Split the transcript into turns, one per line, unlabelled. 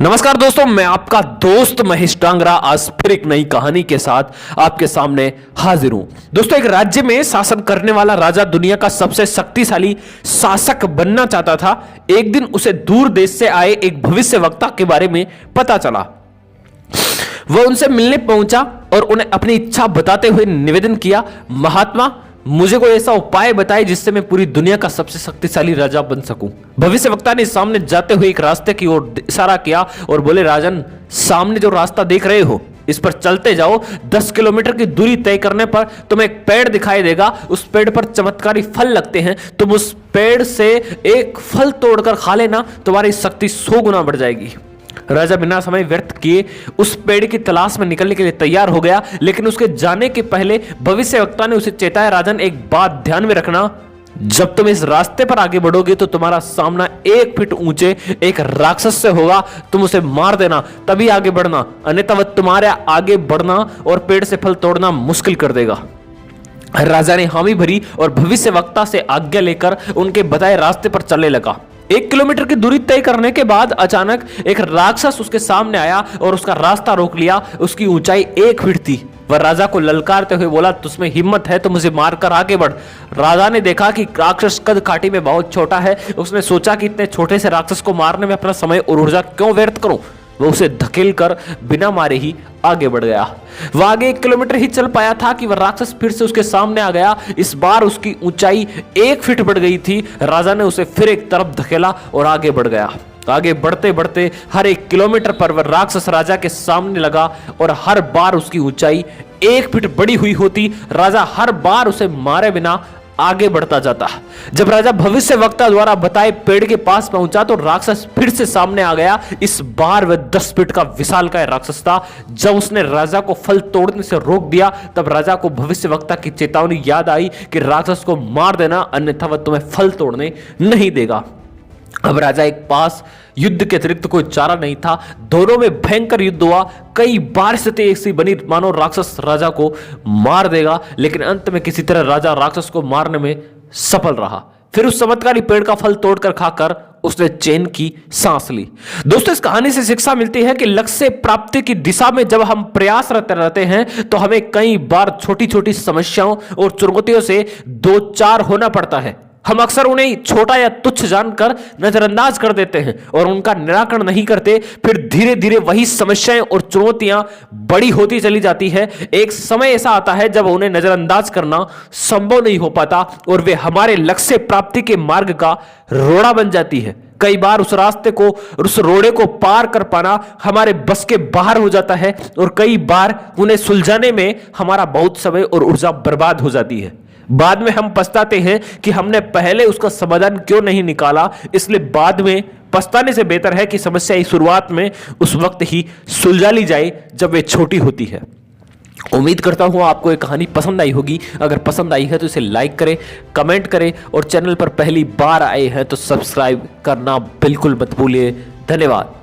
नमस्कार दोस्तों, मैं आपका दोस्त महेश टांगरा आज फिर एक नई कहानी के साथ आपके सामने हाजिर हूं। दोस्तों, एक राज्य में शासन करने वाला राजा दुनिया का सबसे शक्तिशाली शासक बनना चाहता था। एक दिन उसे दूर देश से आए एक भविष्यवक्ता के बारे में पता चला। वह उनसे मिलने पहुंचा और उन्हें अपनी इच्छा बताते हुए निवेदन किया, महात्मा, मुझे कोई ऐसा उपाय बताए जिससे मैं पूरी दुनिया का सबसे शक्तिशाली राजा बन सकूं। भविष्यवक्ता ने सामने जाते हुए एक रास्ते की ओर इशारा किया और बोले, राजन, सामने जो रास्ता देख रहे हो इस पर चलते जाओ। 10 किलोमीटर की दूरी तय करने पर तुम्हें एक पेड़ दिखाई देगा। उस पेड़ पर चमत्कारी फल लगते हैं। तुम उस पेड़ से एक फल तोड़कर खा लेना, तुम्हारी शक्ति 100 गुना बढ़ जाएगी। राजा बिना समय व्यर्थ किए उस पेड़ की तलाश में निकलने के लिए तैयार हो गया, लेकिन उसके जाने के पहले भविष्यवक्ता ने उसे चेताया, राजन, एक बात ध्यान में रखना, जब तुम इस रास्ते पर आगे बढ़ोगे तो तुम्हारा सामना 1 फीट ऊंचे एक राक्षस से होगा। तुम उसे मार देना, तभी आगे बढ़ना, अन्यथा वह तुम्हारे आगे बढ़ना और पेड़ से फल तोड़ना मुश्किल कर देगा। राजा ने हामी भरी और भविष्यवक्ता से आज्ञा लेकर उनके बताए रास्ते पर चलने लगा। 1 किलोमीटर की दूरी तय करने के बाद अचानक एक राक्षस उसके सामने आया और उसका रास्ता रोक लिया। उसकी ऊंचाई 1 फीट थी। वह राजा को ललकारते हुए बोला, तुझमें हिम्मत है तो मुझे मारकर आगे बढ़। राजा ने देखा कि राक्षस कद काठी में बहुत छोटा है। उसने सोचा कि इतने छोटे से राक्षस को मारने में अपना समय और ऊर्जा क्यों व्यर्थ करूं। वह उसे धकेल कर बिना मारे ही आगे बढ़ गया। वह आगे 1 किलोमीटर ही चल पाया था कि वह राक्षस फिर से उसके सामने आ गया। इस बार उसकी ऊंचाई 1 फीट बढ़ गई थी। राजा ने उसे फिर एक तरफ धकेला और आगे बढ़ गया। आगे बढ़ते बढ़ते हर 1 किलोमीटर पर वह राक्षस राजा के सामने लगा और हर बार उसकी ऊंचाई 1 फीट बड़ी हुई होती। राजा हर बार उसे मारे बिना आगे बढ़ता जाता। जब राजा भविष्यवक्ता द्वारा बताए पेड़ के पास पहुंचा तो राक्षस फिर से सामने आ गया। इस बार वह 10 फीट का विशालकाय राक्षस था। जब उसने राजा को फल तोड़ने से रोक दिया तब राजा को भविष्यवक्ता की चेतावनी याद आई कि राक्षस को मार देना, अन्यथा वह तुम्हें फल तोड़ने नहीं देगा। अब राजा एक पास युद्ध के अतिरिक्त कोई चारा नहीं था। दोनों में भयंकर युद्ध हुआ। कई बार स्थिति ऐसी बनी मानो राक्षस राजा को मार देगा, लेकिन अंत में किसी तरह राजा राक्षस को मारने में सफल रहा। फिर उस चमत्कारी पेड़ का फल तोड़कर खाकर उसने चैन की सांस ली। दोस्तों, इस कहानी से शिक्षा मिलती है कि लक्ष्य प्राप्ति की दिशा में जब हम प्रयासरत रहते हैं तो हमें कई बार छोटी छोटी समस्याओं और चुनौतियों से दो चार होना पड़ता है। हम अक्सर उन्हें छोटा या तुच्छ जानकर नजरअंदाज कर देते हैं और उनका निराकरण नहीं करते। फिर धीरे धीरे वही समस्याएं और चुनौतियां बड़ी होती चली जाती है। एक समय ऐसा आता है जब उन्हें नजरअंदाज करना संभव नहीं हो पाता और वे हमारे लक्ष्य प्राप्ति के मार्ग का रोड़ा बन जाती है। कई बार उस रास्ते को, उस रोड़े को पार कर पाना हमारे बस के बाहर हो जाता है और कई बार उन्हें सुलझाने में हमारा बहुत समय और ऊर्जा बर्बाद हो जाती है। बाद में हम पछताते हैं कि हमने पहले उसका समाधान क्यों नहीं निकाला। इसलिए बाद में पछताने से बेहतर है कि समस्या शुरुआत में उस वक्त ही सुलझा ली जाए जब वे छोटी होती है। उम्मीद करता हूं आपको ये कहानी पसंद आई होगी। अगर पसंद आई है तो इसे लाइक करें, कमेंट करें और चैनल पर पहली बार आए हैं तो सब्सक्राइब करना बिल्कुल मत भूलिए। धन्यवाद।